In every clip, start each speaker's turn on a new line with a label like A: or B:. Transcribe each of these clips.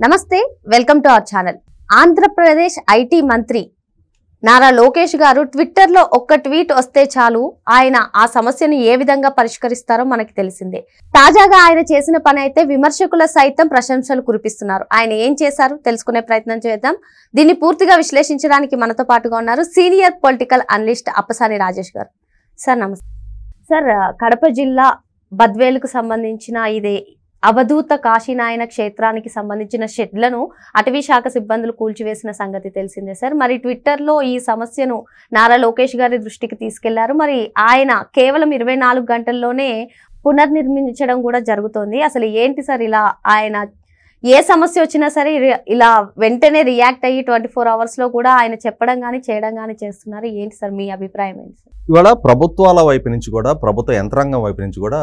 A: నమస్తే, welcome to our channel. Andhra Pradesh IT మంత్రి నారా లోకేష్ గారు ట్విట్టర్లో ఒక్క ట్వీట్ వస్తే చాలు ఆయన ఆ సమస్యను ఏ విధంగా పరిష్కరిస్తారో మనకి తెలిసిందే. తాజాగా ఆయన చేసిన పని అయితే విమర్శకుల సైతం ప్రశంసలు కురిపిస్తున్నారు. ఆయన ఏం చేశారు తెలుసుకునే ప్రయత్నం చేద్దాం. దీన్ని పూర్తిగా విశ్లేషించడానికి మనతో పాటుగా ఉన్నారు senior political analyst Appasani Rajesh గారు. సార్ నమస్తే. సార్, కడప జిల్లా బద్వేలుకు సంబంధించిన ఇదే అవధూత కాశీనాయన క్షేత్రానికి సంబంధించిన షెడ్లను అటవీ శాఖ సిబ్బందులు కూల్చివేసిన సంగతి తెలిసిందే సార్. మరి ట్విట్టర్లో ఈ సమస్యను నారా లోకేష్ గారి దృష్టికి తీసుకెళ్లారు. మరి ఆయన కేవలం 24 గంటల్లోనే పునర్నిర్మించడం కూడా జరుగుతోంది. అసలు ఏంటి సార్, ఇలా ఆయన ఏ సమస్య వచ్చినా సరే ఇలా వెంటనే రియాక్ట్ అయ్యి 24 hours లో కూడా ఆయన చెప్పడం కానీ చేయడం కానీ చేస్తున్నారు. ఏంటి సార్ మీ అభిప్రాయం ఏంటి సార్?
B: ఇవాళ ప్రభుత్వాల వైపు నుంచి కూడా, ప్రభుత్వ యంత్రాంగం వైపు నుంచి కూడా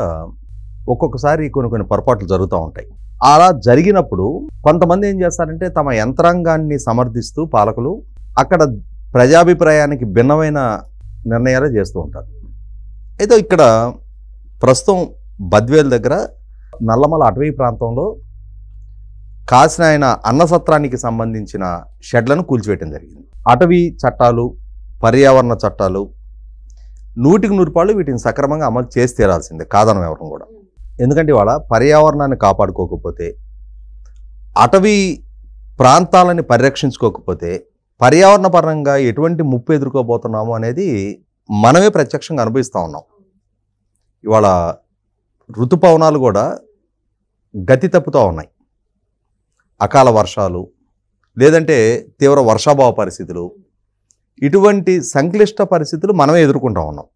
B: ఒక్కొక్కసారి కొన్ని పొరపాట్లు జరుగుతూ ఉంటాయి. అలా జరిగినప్పుడు కొంతమంది ఏం చేస్తారంటే తమ యంత్రాంగాన్ని సమర్థిస్తూ పాలకులు అక్కడ ప్రజాభిప్రాయానికి భిన్నమైన నిర్ణయాలు చేస్తూ ఉంటారు. అయితే ఇక్కడ ప్రస్తుతం బద్వేల్ దగ్గర నల్లమల అటవీ ప్రాంతంలో కాశీనాయన అన్నసత్రానికి సంబంధించిన షెడ్లను కూల్చివేయడం జరిగింది. అటవీ చట్టాలు, పర్యావరణ చట్టాలు 100% వీటిని సక్రమంగా అమలు చేసి తీరాల్సిందే, కాదనం ఎవరు కూడా. ఎందుకంటే ఇవాళ పర్యావరణాన్ని కాపాడుకోకపోతే, అటవీ ప్రాంతాలని పరిరక్షించుకోకపోతే పర్యావరణ పరంగా ఎటువంటి ముప్పు ఎదుర్కోబోతున్నాము అనేది మనమే ప్రత్యక్షంగా అనుభవిస్తూ ఉన్నాం. ఇవాళ ఋతుపవనాలు కూడా గతి తప్పుతూ ఉన్నాయి. అకాల వర్షాలు, లేదంటే తీవ్ర వర్షాభావ పరిస్థితులు, ఇటువంటి సంక్లిష్ట పరిస్థితులు మనమే ఎదుర్కొంటూ ఉన్నాం.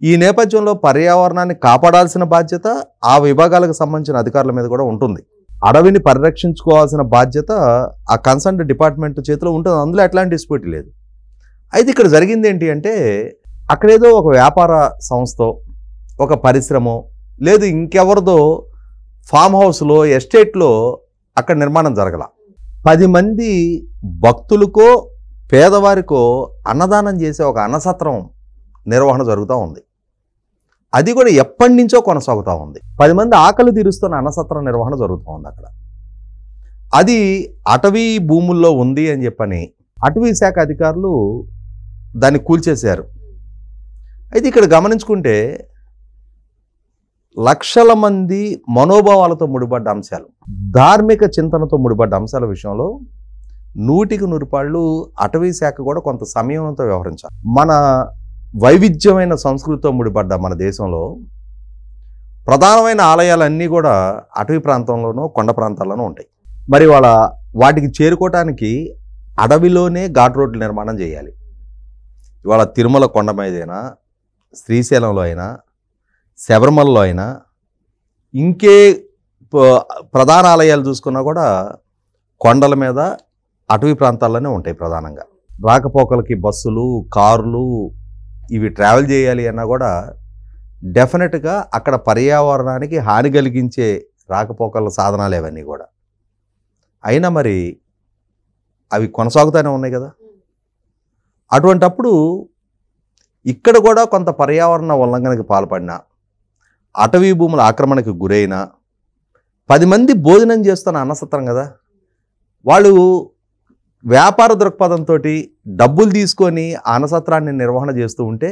B: ఈ నేపథ్యంలో పర్యావరణాన్ని కాపాడాల్సిన బాధ్యత ఆ విభాగాలకు సంబంధించిన అధికారుల మీద కూడా ఉంటుంది. అడవిని పరిరక్షించుకోవాల్సిన బాధ్యత ఆ కన్సర్న్డ్ డిపార్ట్మెంట్ చేతిలో ఉంటుంది. అందులో ఎట్లాంటి డిస్ప్యూట్ లేదు. అయితే ఇక్కడ జరిగింది ఏంటి అంటే, అక్కడేదో ఒక వ్యాపార సంస్థ, ఒక పరిశ్రమ, లేదు ఇంకెవరిదో ఫామ్ హౌస్లో, ఎస్టేట్లో అక్కడ నిర్మాణం జరగల. 10 మంది భక్తులకో పేదవారికో అన్నదానం చేసే ఒక అన్నసత్రం నిర్వహణ జరుగుతూ ఉంది. అది కూడా ఎప్పటి నుంచో కొనసాగుతూ ఉంది. 10 మంది ఆకలి తీరుస్తున్న అన్నసత్రం నిర్వహణ జరుగుతూ ఉంది అక్కడ. అది అటవీ భూముల్లో ఉంది అని చెప్పని అటవీ శాఖ అధికారులు దాన్ని కూల్చేశారు. అయితే ఇక్కడ గమనించుకుంటే లక్షల మంది మనోభావాలతో ముడిపడ్డ అంశాలు, ధార్మిక చింతనతో ముడిపడ్డ అంశాల విషయంలో 100% అటవీ శాఖ కూడా కొంత సమయంతో వ్యవహరించాలి. మన వైవిధ్యమైన సంస్కృతితో ముడిపడ్డ మన దేశంలో ప్రధానమైన ఆలయాలన్నీ కూడా అటవీ ప్రాంతంలోనూ కొండ ప్రాంతాల్లోనూ ఉంటాయి. మరి వాటికి చేరుకోవటానికి అడవిలోనే ఘాట్ రోడ్లు నిర్మాణం చేయాలి. ఇవాళ తిరుమల కొండ మీదైనా, శ్రీశైలంలో అయినా, శబరిమలలో అయినా, ఇంకే ప్రధాన ఆలయాలు చూసుకున్నా కూడా కొండల మీద అటవీ ప్రాంతాల్లోనే ఉంటాయి ప్రధానంగా. రాకపోకలకి బస్సులు, కార్లు ఇవి ట్రావెల్ చేయాలి అన్నా కూడా డెఫినెట్గా అక్కడ పర్యావరణానికి హాని కలిగించే రాకపోకల సాధనాలు అవన్నీ కూడా. అయినా మరి అవి కొనసాగుతూనే ఉన్నాయి కదా. అటువంటప్పుడు ఇక్కడ కూడా కొంత పర్యావరణ ఉల్లంఘనకి పాల్పడిన, అటవీ భూముల ఆక్రమణకు గురైన 10 మంది భోజనం చేస్తున్న అన్నసత్రం కదా, వాళ్ళు వ్యాపార దృక్పథంతో డబ్బులు తీసుకొని అన్నసత్రాన్ని నిర్వహణ చేస్తూ ఉంటే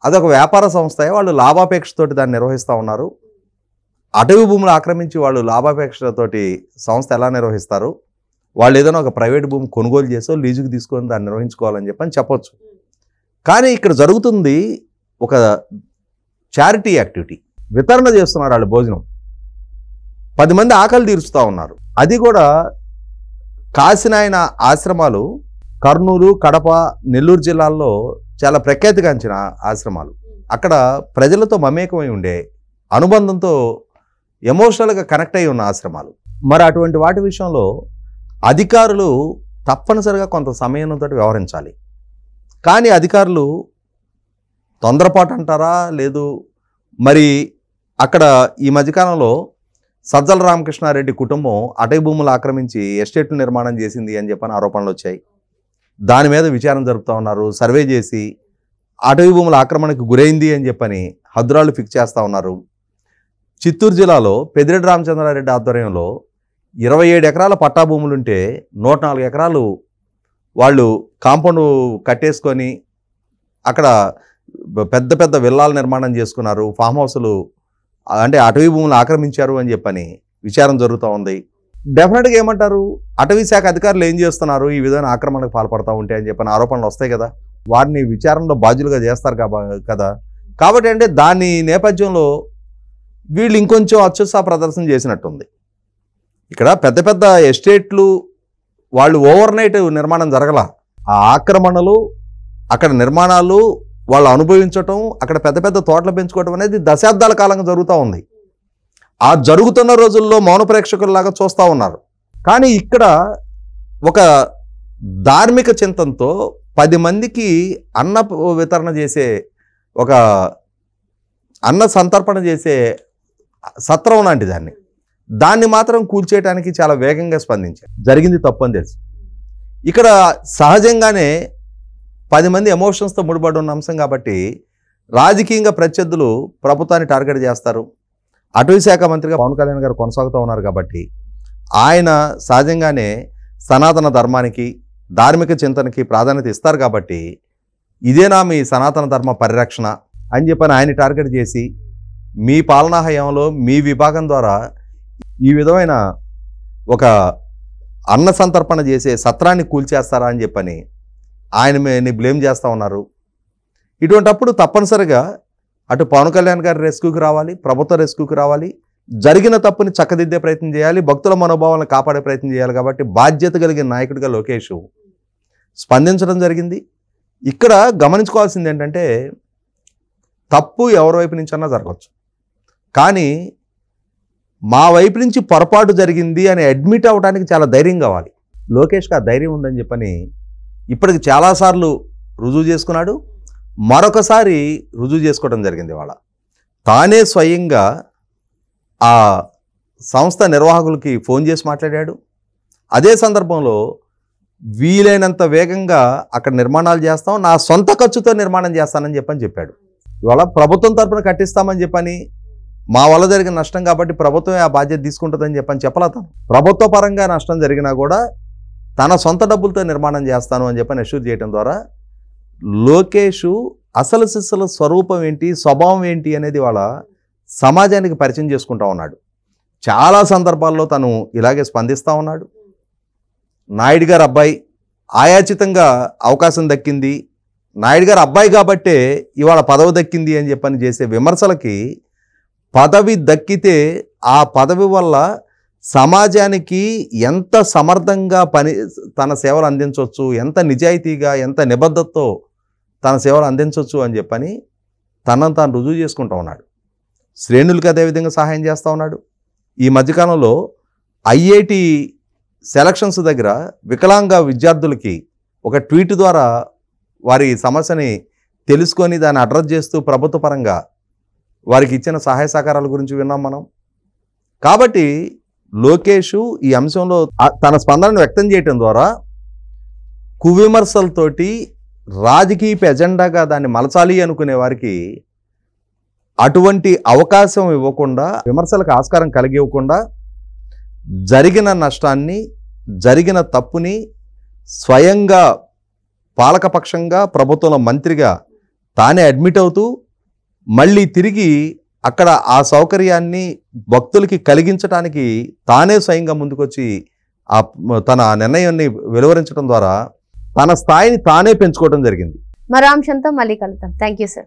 B: అదొక వ్యాపార సంస్థ, వాళ్ళు లాభాపేక్షతోటి దాన్ని నిర్వహిస్తూ ఉన్నారు. అటవీ భూములు ఆక్రమించి వాళ్ళు లాభాపేక్షతోటి సంస్థ ఎలా నిర్వహిస్తారు? వాళ్ళు ఏదైనా ఒక ప్రైవేట్ భూమి కొనుగోలు చేసో లీజుకి తీసుకొని దాన్ని నిర్వహించుకోవాలని చెప్పొచ్చు. కానీ ఇక్కడ జరుగుతుంది ఒక చారిటీ యాక్టివిటీ. వితరణ చేస్తున్నారు వాళ్ళు భోజనం, 10 మంది ఆకలి తీరుస్తూ ఉన్నారు. అది కూడా కాశీనాయన ఆశ్రమాలు కర్నూలు, కడప, నెల్లూరు జిల్లాల్లో చాలా ప్రఖ్యాతిగాంచిన ఆశ్రమాలు. అక్కడ ప్రజలతో మమేకమై ఉండే, అనుబంధంతో ఎమోషనల్గా కనెక్ట్ అయి ఉన్న ఆశ్రమాలు. మరి అటువంటి వాటి విషయంలో అధికారులు తప్పనిసరిగా కొంత సమయంతో వ్యవహరించాలి. కానీ అధికారులు తొందరపాటు అంటారా, లేదు మరి అక్కడ ఈ మధ్యకాలంలో సజ్జల రామకృష్ణారెడ్డి కుటుంబం అటవీ భూములు ఆక్రమించి ఎస్టేట్లు నిర్మాణం చేసింది అని చెప్పని ఆరోపణలు వచ్చాయి. దాని మీద విచారణ జరుపుతూ ఉన్నారు. సర్వే చేసి అటవీ భూముల ఆక్రమణకు గురైంది అని చెప్పని హద్దురాలు ఫిక్స్ చేస్తూ ఉన్నారు. చిత్తూరు జిల్లాలో పెద్దిరెడ్డి రామచంద్రారెడ్డి ఆధ్వర్యంలో 27 ఎకరాల పట్టా భూములుంటే 104 ఎకరాలు వాళ్ళు కాంపౌండ్ కట్టేసుకొని అక్కడ పెద్ద పెద్ద విల్లాల నిర్మాణం చేసుకున్నారు, ఫామ్ హౌస్లు, అంటే అటవీ భూములు ఆక్రమించారు అని చెప్పని విచారణ జరుగుతూ ఉంది. డెఫినెట్గా ఏమంటారు, అటవీ శాఖ అధికారులు ఏం చేస్తున్నారు, ఈ విధమైన ఆక్రమణకు పాల్పడుతూ ఉంటాయి అని చెప్పని ఆరోపణలు వస్తాయి కదా, వారిని విచారణలో బాధ్యులుగా చేస్తారు కదా. కాబట్టి అంటే దాని నేపథ్యంలో వీళ్ళు ఇంకొంచెం అత్యుత్సాహ ప్రదర్శన చేసినట్టుంది. ఇక్కడ పెద్ద పెద్ద ఎస్టేట్లు వాళ్ళు ఓవర్ నైట్ నిర్మాణం జరగల, ఆ ఆక్రమణలు, అక్కడ నిర్మాణాలు వాళ్ళు అనుభవించటం, అక్కడ పెద్ద పెద్ద తోటలు పెంచుకోవడం అనేది దశాబ్దాల కాలంగా జరుగుతూ ఉంది. ఆ జరుగుతున్న రోజుల్లో మౌన ప్రేక్షకుల్లాగా చూస్తూ ఉన్నారు. కానీ ఇక్కడ ఒక ధార్మిక చింతనతో 10 మందికి అన్న వితరణ చేసే, ఒక అన్న సంతర్పణ చేసే సత్రం లాంటి దాన్ని మాత్రం కూల్చేయడానికి చాలా వేగంగా స్పందించారు. జరిగింది తప్పు అని తెలుసు. ఇక్కడ సహజంగానే 10 మంది ఎమోషన్స్తో ముడిపడి ఉన్న అంశం కాబట్టి రాజకీయంగా ప్రత్యర్థులు ప్రభుత్వాన్ని టార్గెట్ చేస్తారు. అటవీ శాఖ మంత్రిగా పవన్ కళ్యాణ్ గారు కొనసాగుతూ ఉన్నారు కాబట్టి ఆయన సహజంగానే సనాతన ధర్మానికి, ధార్మిక చింతనకి ప్రాధాన్యత ఇస్తారు కాబట్టి ఇదేనా మీ సనాతన ధర్మ పరిరక్షణ అని చెప్పని ఆయన టార్గెట్ చేసి మీ పాలనా హయాంలో మీ విభాగం ద్వారా ఈ విధమైన ఒక అన్న సంతర్పణ చేసే సత్రాన్ని కూల్చేస్తారా అని చెప్పని ఆయన్ని బ్లేమ్ చేస్తూ ఉన్నారు. ఇటువంటప్పుడు తప్పనిసరిగా అటు పవన్ కళ్యాణ్ గారి రెస్క్యూకి రావాలి, ప్రభుత్వ రెస్క్యూకి రావాలి, జరిగిన తప్పుని చక్కదిద్దే ప్రయత్నం చేయాలి, భక్తుల మనోభావాలను కాపాడే ప్రయత్నం చేయాలి. కాబట్టి బాధ్యత కలిగిన నాయకుడిగా లోకేష్ స్పందించడం జరిగింది. ఇక్కడ గమనించుకోవాల్సింది ఏంటంటే తప్పు ఎవరి వైపు నుంచి అన్నా జరగవచ్చు, కానీ మా వైపు నుంచి పొరపాటు జరిగింది అని అడ్మిట్ అవ్వడానికి చాలా ధైర్యం కావాలి. లోకేష్కి ఆ ధైర్యం ఉందని చెప్పని ఇప్పటికి చాలాసార్లు రుజువు చేసుకున్నాడు, మరొకసారి రుజువు చేసుకోవడం జరిగింది. వాళ్ళ తానే స్వయంగా ఆ సంస్థ నిర్వాహకులకి ఫోన్ చేసి మాట్లాడాడు. అదే సందర్భంలో వీలైనంత వేగంగా అక్కడ నిర్మాణాలు చేస్తాం, నా సొంత ఖర్చుతో నిర్మాణం చేస్తానని చెప్పాడు. ఇవాళ ప్రభుత్వం తరపున కట్టిస్తామని చెప్పని, మా వల్ల జరిగిన నష్టం కాబట్టి ప్రభుత్వమే ఆ బాధ్యత తీసుకుంటుందని చెప్పలా. తను ప్రభుత్వ పరంగా నష్టం జరిగినా కూడా తన సొంత డబ్బులతో నిర్మాణం చేస్తాను అని చెప్పని అష్యూర్ చేయడం ద్వారా లోకేష్ అసలు సిస్సల స్వరూపం ఏంటి, స్వభావం ఏంటి అనేది వాళ్ళ సమాజానికి పరిచయం చేసుకుంటా ఉన్నాడు. చాలా సందర్భాల్లో తను ఇలాగే స్పందిస్తూ ఉన్నాడు. నాయుడు గారు అబ్బాయి, ఆయాచితంగా అవకాశం దక్కింది, నాయుడు గారు అబ్బాయి కాబట్టే ఇవాళ పదవి దక్కింది అని చెప్పని చేసే విమర్శలకి, పదవి దక్కితే ఆ పదవి వల్ల సమాజానికి ఎంత సమర్థంగా తన సేవలు అందించవచ్చు, ఎంత నిజాయితీగా, ఎంత నిబద్ధతతో తన సేవలు అందించవచ్చు అని చెప్పని తనను తాను రుజువు చేసుకుంటూ ఉన్నాడు. శ్రేణులకి అదేవిధంగా సహాయం చేస్తూ ఉన్నాడు. ఈ మధ్యకాలంలో ఐఐటి సెలక్షన్స్ దగ్గర వికలాంగ విద్యార్థులకి ఒక ట్వీట్ ద్వారా వారి సమస్యని తెలుసుకొని దాన్ని అడ్రస్ చేస్తూ ప్రభుత్వ పరంగా వారికి ఇచ్చిన సహాయ సహకారాల గురించి విన్నాం మనం. కాబట్టి లోకేష్ ఈ అంశంలో తన స్పందనను వ్యక్తం చేయటం ద్వారా కువిమర్శలతోటి రాజకీయ ఎజెండాగా దాన్ని మలచాలి అనుకునే వారికి అటువంటి అవకాశం ఇవ్వకుండా, విమర్శలకు ఆస్కారం కలిగివ్వకుండా జరిగిన నష్టాన్ని, జరిగిన తప్పుని స్వయంగా పాలకపక్షంగా ప్రభుత్వంలో మంత్రిగా తానే అడ్మిట్ అవుతూ మళ్ళీ తిరిగి అక్కడ ఆ సౌకర్యాన్ని భక్తులకి కలిగించడానికి తానే స్వయంగా ముందుకొచ్చి తన నిర్ణయాన్ని వెలువరించడం ద్వారా తన స్థాయిని తానే పెంచుకోవడం జరిగింది.
A: మరో అంశంతో మళ్ళీ కలుద్దాం. Thank you sir.